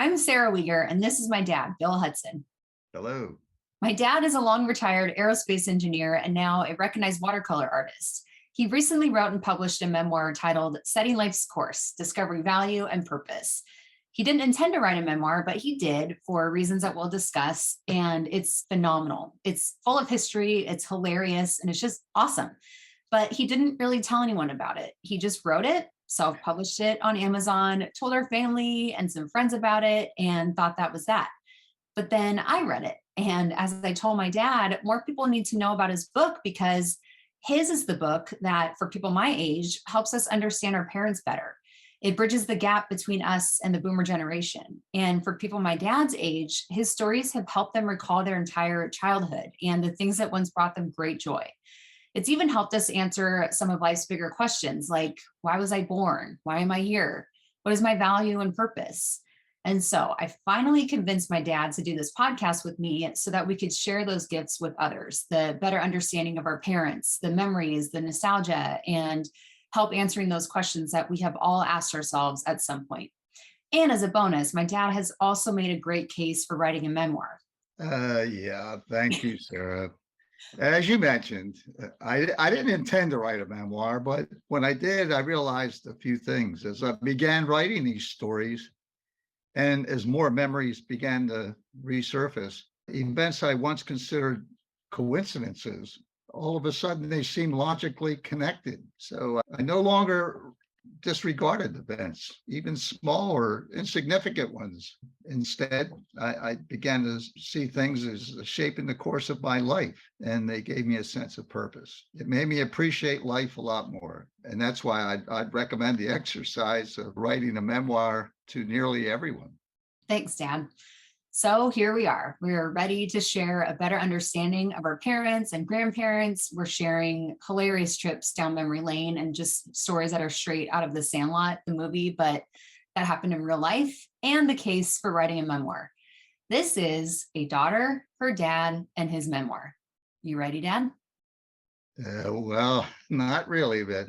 I'm Sarah Weeger, and this is my dad, Bill Hudson. Hello. My dad is a long retired aerospace engineer and now a recognized watercolor artist. He recently wrote and published a memoir titled Setting Life's Course, Discovering Value and Purpose. He didn't intend to write a memoir, but he did for reasons that we'll discuss, and it's phenomenal. It's full of history, it's hilarious, and it's just awesome. But he didn't really tell anyone about it. He just wrote it, self-published it on Amazon, told our family and some friends about it, and thought that was that. But then I read it. And as I told my dad, more people need to know about his book because his is the book that, for people my age, helps us understand our parents better. It bridges the gap between us and the boomer generation. And for people my dad's age, his stories have helped them recall their entire childhood and the things that once brought them great joy. It's even helped us answer some of life's bigger questions like, why was I born? Why am I here? What is my value and purpose? And so I finally convinced my dad to do this podcast with me so that we could share those gifts with others, the better understanding of our parents, the memories, the nostalgia, and help answering those questions that we have all asked ourselves at some point. And as a bonus, my dad has also made a great case for writing a memoir. Yeah, thank you, Sarah. As you mentioned, I didn't intend to write a memoir, but when I did, I realized a few things as I began writing these stories. And as more memories began to resurface, events I once considered coincidences, all of a sudden they seem logically connected. So I no longer disregarded events, even small or insignificant ones. Instead, I began to see things as shaping the course of my life, and they gave me a sense of purpose. It made me appreciate life a lot more. And that's why I'd recommend the exercise of writing a memoir to nearly everyone. Thanks, Dad. So here we are. We're ready to share a better understanding of our parents and grandparents. We're sharing hilarious trips down memory lane and just stories that are straight out of The Sandlot, the movie, but that happened in real life, and the case for writing a memoir. This is a daughter, her dad, and his memoir. You ready, Dad? Well, not really, but